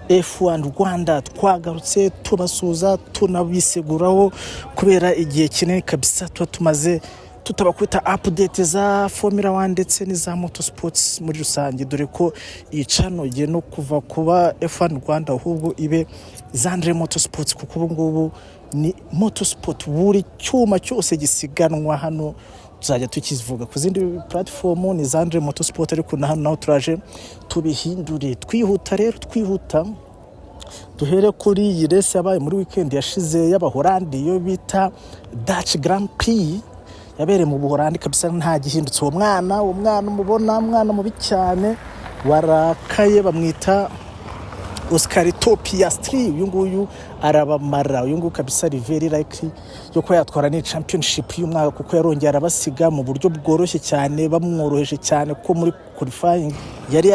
F1 Rwanda twagarutse tubasuza tunabiseguraho kubera igihe kinini kabisa tuba tumaze tutabakwita update za Formula 1 ndetse n'iza motorsports muri rusange, dore ko iyi channel igiye no kuva kuba F1 Rwanda ahubwo ibe Zandre Motorsports, kuko ubu ngubu ni motorsport, buri cyuma cyose gisiganwa hano tuzajya tukivuga ku zindi platform ni Zandre Motorsport, ariko na hano naho turaje tubihindure. Twihuta rero, twihuta duhere kuri iyi race yabaye muri weekend yashize y'abahorandi yo bita Dutch Grand Prix, yabereye mu Buholandi kabisa, nta gihindutse. Uwo mwana umubona mwana mubi cyane warakaye, bamwita Oscar Piastri. Uyu nguyu arabamara, uyu nguyu kabisa ari very likely yo ko yatwara ni championship y'umwaka, kuko yarongera arabasiga mu buryo bworoshye cyane, bamworoheje cyane, ko muri qualifying yari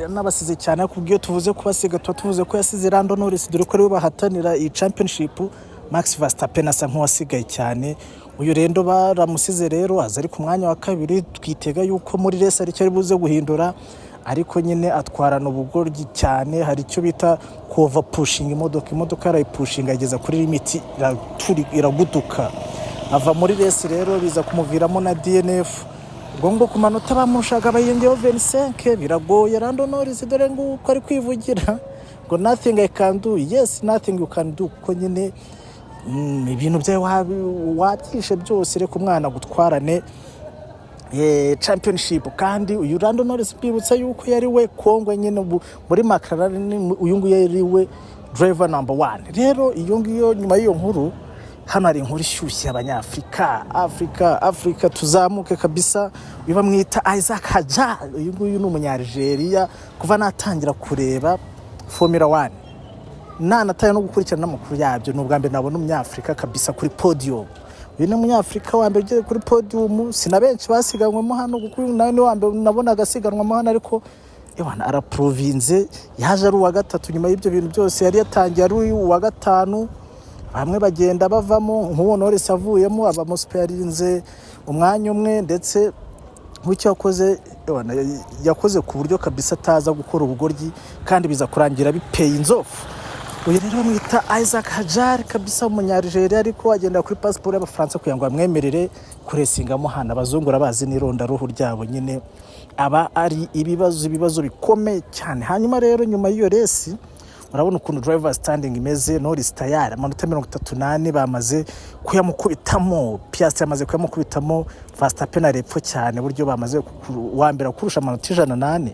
nabasize cyane. Kubwiyo tuvuze kubasiga tuvuze ko yasize Lando Norris, dore ko ari bahatanira iyi championship. Max Verstappen asa nk'uwasigaye cyane. Uyu rendo baramusize rero aza ari ku mwanya wa kabiri, twitega yuko muri race ari cyo ari buze guhindura, ariko nyine atwarana ubugoryi cyane. Hari icyo bita cover pushing, imodoka yarayipushinga ageza kuri limit, iraguduka, ava muri race rero biza kumuviramo na DNF. Ubwo ku manota bamushaga bayongeyeho 25, biragoye Lando Norris, dore ngo uko ari kwivugira ngo nothing I can do. Yes, nothing you can do, ko nyine ibintu byawe wabyishe byose, reka umwana gutwarane championship. Kandi uyu Lando Norris bibutsa yuko yari we kongwe nyine muri McLaren, uyu nguyu yari we driver number 1. Rero iyo ngiyo nyuma y'iyo nkuru, hano hari inkuru ishyushye y'abanyafrika, Afrika tuzamuke kabisa. Biba mwita Isaac Hajar, uyu nguyu ni umunyarigeria. Kuva natangira kureba Formula 1 nataye no gukurikirana amakuru yabyo, ni ubwambere nabona umunyafrika kabisa kuri podium. Uyu ni umunyafrika wa mbere kuri podium, sina benshi basiganwemo hano, kuko nawe ni wa mbere nabona agasiganwamo hano, ariko Ewana araprovinze, yaje ari uwa gatatu. Nyuma y'ibyo bintu byose yari yatangiye ari uwa gatanu, bamwe bagenda bavamo, nk'uwo Norris avuyemo abamusparinze umwanya umwe, ndetse nk'icyo yakoze ku buryo kabisa ataza gukora ubugoryi, kandi biza kurangira bipeye inzofu. Uyu rero bamwita Isaac Hajar kabisa, umunyarigeria, ariko agenda kuri passport y'Abafaransa kugira ngo amwemerere kuresingamo hano. Abazungura bazi n'ironda ruhu ryabo nyine, aba ari ibibazo bikomeye cyane. Hanyuma rero nyuma y'iyo race urabona ukuntu driver standing imeze. Norris tayari amanota 38 bamaze kuyamukubitamo, Piastri yamaze kuyamukubitamo, Verstappen arepfo cyane, buryo bamaze wambera kurusha amanota 108.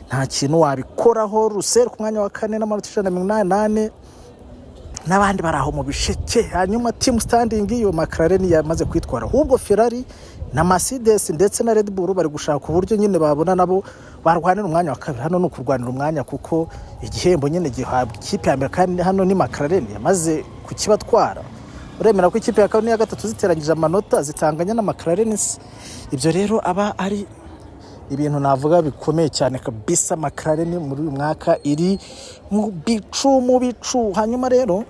Nta kintu wabikoraho. Russell ku mwanya wa 4 n'amanota 188, n'abandi baraho mu bisheke. Hanyuma team standing iyo McLaren yamaze kwitwara, ahubwo Ferrari na Mercedes ndetse na Red Bull bari gushaka uburyo nyine babona nabo barwanira umwanya wa kabiri. Hano no kurwanira umwanya, kuko igihembo nyine gihabwa ikipe ya mbere, kandi hano ni McLaren yamaze kukibatwara. Uremera ko ikipe ya kabiri n'iya gatatu ziteranyije amanota zitanganya na McLaren. Ibyo rero aba ari ibintu navuga bikomeye cyane kabisa. McLaren muri uyu mwaka iri mu bicu. Hanyuma rero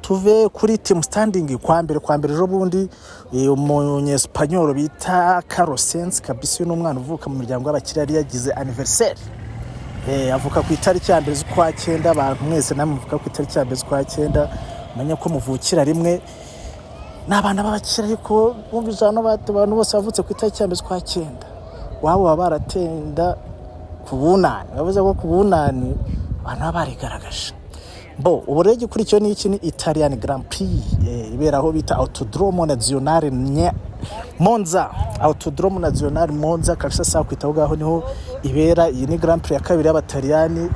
tuve kuri team standing kwa mbere ejo bundi, umunyespanyol bita Carlos Sainz kabisa, uyu n'umwana uvuka mu miryango y'abakire, yari yagize anniversaire. Avuka ku itariki ya 1 z'ukwa 9. Abantu mwese namwe muvuka ku itariki ya 1 z'ukwa 9, menya ko muvukira rimwe n'abana b'abakire, ariko bumvijana abantu bose bavutse ku itariki ya 1 z'ukwa 9 wabo baba baratenda ku bunani. Bavuze ko ku bunani abantu barigaragaje. Uburege kuri cyo ni iki? Ni Italian Grand Prix ibera aho bita Autodromo Nazionale Monza. Autodromo Nazionale Monza kabisa, saa kwitaho gaho niho ibera. Iyi ni Grand Prix ya kabiri y'Abataliyani,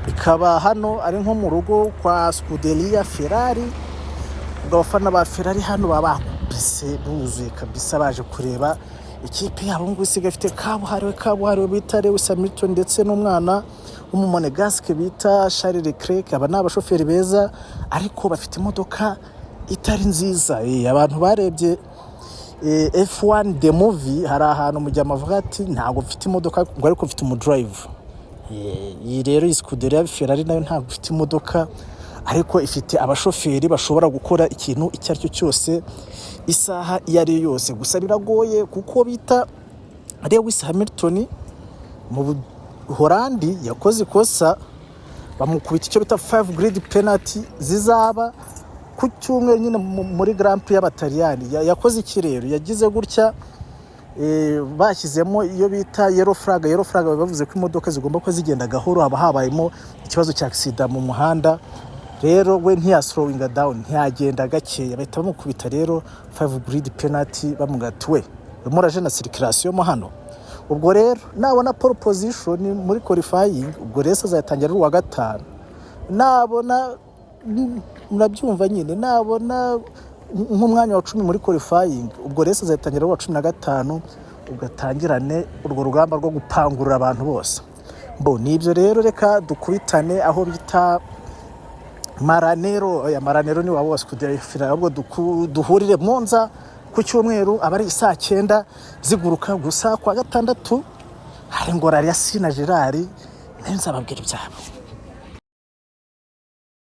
ikaba hano ari nko mu rugo kwa Scuderia Ferrari. Abafana ba Ferrari hano baba bakubise buzuye kabisa, baje kureba ikipe yabo ngo isiga ifite kabuhariwe bita Lewis Hamilton, ndetse n'umwana w'umumonegasque bita Charles Leclerc. Aba ni abashoferi beza, ariko bafite imodoka itari nziza. Abantu barebye F1 the movie, hari ahantu mu gihe amavuga ati ntabwo mfite imodoka ngo ariko mfite umudrive. Iyi rero Scuderia Ferrari nayo ntabwo mfite imodoka, ariko ifite abashoferi bashobora gukora ikintu icyo ari cyo cyose isaha iyo ari yose. Gusa biragoye kuko bita Lewis Hamilton mu Buholandi yakoze ikosa bamukubita icyo bita 5 grid penalty zizaba ku cyumweru nyine muri Grand Prix y'Abataliyani. Yakoze ikirero, yagize gutya bashyizemo iyo bita yellow flag bavuze ko imodoka zigomba ko zigenda gahoro, haba habayemo ikibazo cya accident mu muhanda. Rero we ntiyaslowinga down, ntiyagenda gakeya, bahita bamukubita rero 5 grid penalty bamugatiwe muraje na circulation mo hano. Ubwo rero nabona pole position muri qualifying, ubwo rese azatangira ari wa gatanu. Nabona murabyumva nyine, nabona nk'umwanya wa 10 muri qualifying, ubwo rese azatangira wa 15, ugatangirane urwo rugamba rwo gupangurira abantu bose. Nibyo rero, reka dukubitane aho bita Maranero. Maranero ni wabo waskudirefira, ahubwo duhurire Monza ku cyumweru abari saa 9 ziguruka. Gusa kwa gatandatu hari ngorari ya Sina Gerard, nenzababwira ibyabo.